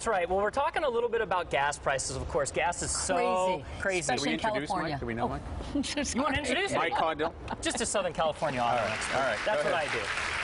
That's right. Well, we're talking a little bit about gas prices. Of course, gas is so crazy. Especially in California. Mike? Do we know Mike? You want to introduce Mike Caudill? Just a Southern California audience. All right. That's what I do.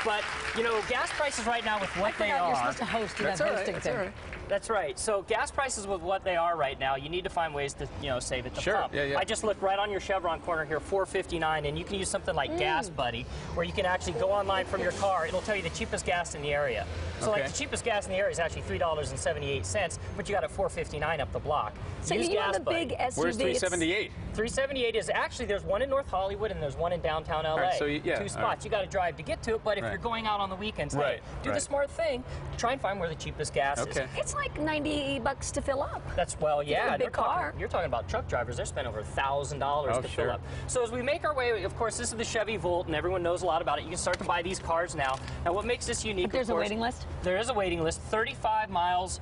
But, you know, gas prices right now with what they are. You're supposed to host. That's all right. That's all right. That's right. So gas prices with what they are right now, you need to find ways to, you know, save at the pump. Yeah. I just looked right on your Chevron corner here, $4.59, and you can use something like Gas Buddy, where you can actually go online from your car. It'll tell you the cheapest gas in the area. So like the cheapest gas in the area is actually $3.78, but you got it $4.59 up the block. So use you Gas have a big Buddy. SUV. Where's 378? 378 is actually, there's one in North Hollywood and there's one in downtown LA. Right, so Two spots. You got to drive to get to it, but if you're going out on the weekends, hey, do the smart thing. Try and find where the cheapest gas is. It's like $90 to fill up. That's, well, yeah. A big car. You're talking about truck drivers. They're spending over $1,000 to fill up. So as we make our way, of course, this is the Chevy Volt, and everyone knows a lot about it. You can start to buy these cars now. Now, what makes this unique, There's a waiting list? There is a waiting list. 35 miles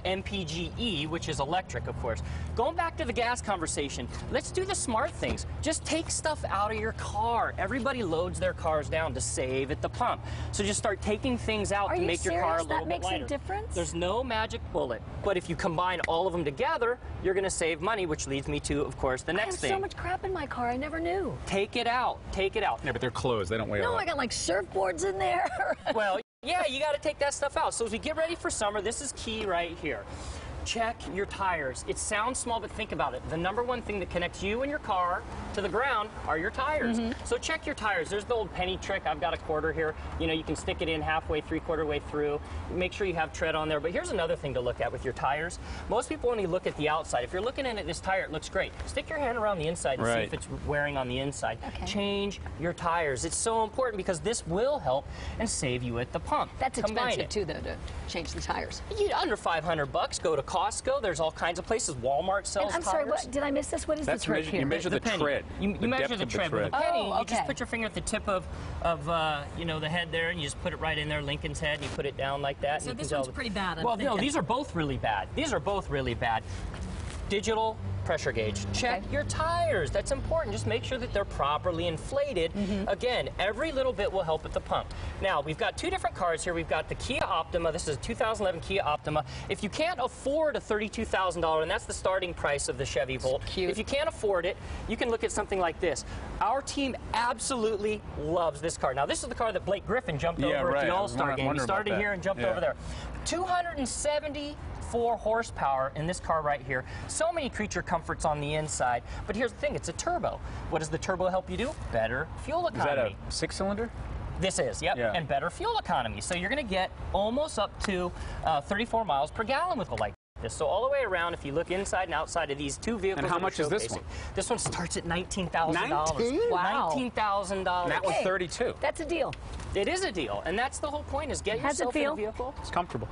MPGe, which is electric, of course. Going back to the gas conversation, let's do the smart things. Just take stuff out of your car. Everybody loads their cars down to save at the pump. So just start taking things out to make your car a little bit lighter. That makes a difference? There's no magic bullet, but if you combine all of them together, you're going to save money, which leads me to, of course, the next thing. I have so much crap in my car, I never knew. Take it out. Take it out. Yeah, but they're closed. They don't weigh a lot. No, I got like surfboards in there. Well, yeah, you got to take that stuff out. So as we get ready for summer, this is key right here. Check your tires. It sounds small, but think about it. The number one thing that connects you and your car to the ground are your tires. So check your tires. There's the old penny trick. I've got a quarter here. You know, you can stick it in halfway, three-quarter way through. Make sure you have tread on there. But here's another thing to look at with your tires. Most people only look at the outside. If you're looking at this tire, it looks great. Stick your hand around the inside and see if it's wearing on the inside. Change your tires. It's so important because this will help and save you at the pump. That's expensive too, though, to change the tires. Under $500. Go to Costco. There's all kinds of places. Walmart sells I'm sorry, what, did I miss this? What is the trick here? You measure the tread. You measure the tread. With a penny, you just put your finger at the tip of you know, the head there, and you just put it right in there, Lincoln's head, and you put it down like that. So this one's pretty bad. Well, no, these are both really bad. These are both really bad. Digital pressure gauge. Check your tires. That's important. Just make sure that they're properly inflated. Again, every little bit will help at the pump. Now, we've got two different cars here. We've got the Kia Optima. This is a 2011 Kia Optima. If you can't afford a $32,000, and that's the starting price of the Chevy Volt, if you can't afford it, you can look at something like this. Our team absolutely loves this car. Now, this is the car that Blake Griffin jumped over at the All-Star game. He started here and jumped over there. 274 horsepower in this car right here. So many creature comforts on the inside. But here's the thing, it's a turbo. What does the turbo help you do? Better fuel economy. Is that a 6-cylinder? This is, and better fuel economy. So you're going to get almost up to 34 miles per gallon with a like this. So all the way around, if you look inside and outside of these two vehicles. And how much is this one? This one starts at $19,000. Wow. $19,000. And that one's 32. That's a deal. It is a deal, and that's the whole point, is get yourself in a vehicle. It's comfortable.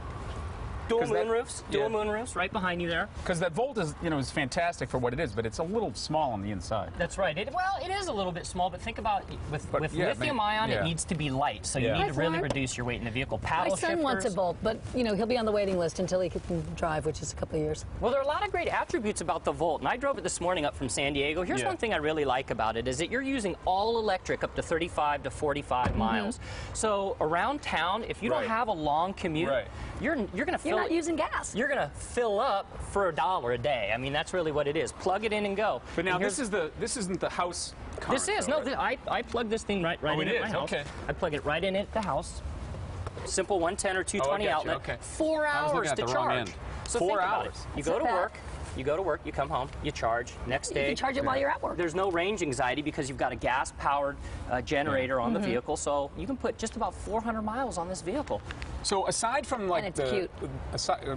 Dual moonroofs right behind you there. Because that Volt is, you know, is fantastic for what it is, but it's a little small on the inside. That's right. Well, it is a little bit small, but think about with lithium ion, it needs to be light, so you need to really reduce your weight in the vehicle. My son wants a Volt, but you know he'll be on the waiting list until he can drive, which is a couple of years. Well, there are a lot of great attributes about the Volt, and I drove it this morning up from San Diego. Here's one thing I really like about it is that you're using all electric up to 35 to 45 miles. So around town, if you don't have a long commute, you're going to fill. You're not using gas. You're going to fill up for $1 a day. I mean, that's really what it is. Plug it in and go. But now this isn't the house current. This is. No, I plug this thing right in my house. I plug it right in at the house. Simple 110 or 220 outlet. 4 hours to charge. So 4 hours. You go to work. You go to work, you come home, you charge. Next day, you can charge it while you're at work. There's no range anxiety because you've got a gas-powered generator on the vehicle, so you can put just about 400 miles on this vehicle. So aside from like the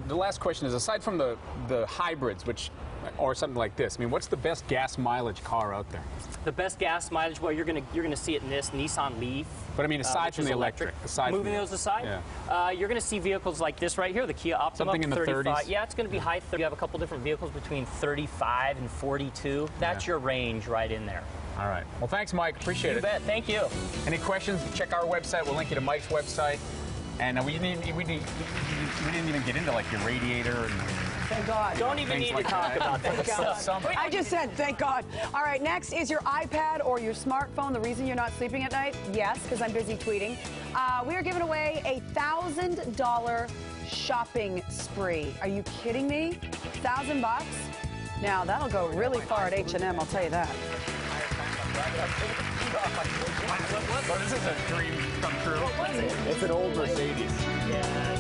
last question is, aside from the hybrids, or something like this, I mean, what's the best gas mileage car out there? The best gas mileage, well, you're gonna see it in this Nissan Leaf. But I mean, aside from the electric, moving those aside, you're going to see vehicles like this right here, the Kia Optima. Something in the 30s. Yeah, it's going to be high 30. You have a couple different vehicles between 35 and 42. That's your range right in there. All right. Well, thanks, Mike. Appreciate it. You bet. Thank you. Any questions? Check our website. We'll link you to Mike's website. And we didn't even get into like your radiator and. Thank God. Don't even need to talk about that. I just said, thank God. All right, next is your iPad or your smartphone. The reason you're not sleeping at night? Yes, because I'm busy tweeting. We are giving away a $1,000 shopping spree. Are you kidding me? $1,000 bucks? Now, that'll go really far at H&M, I'll tell you that. Well, this is a dream come true. What was it? It's an old Mercedes. Yeah.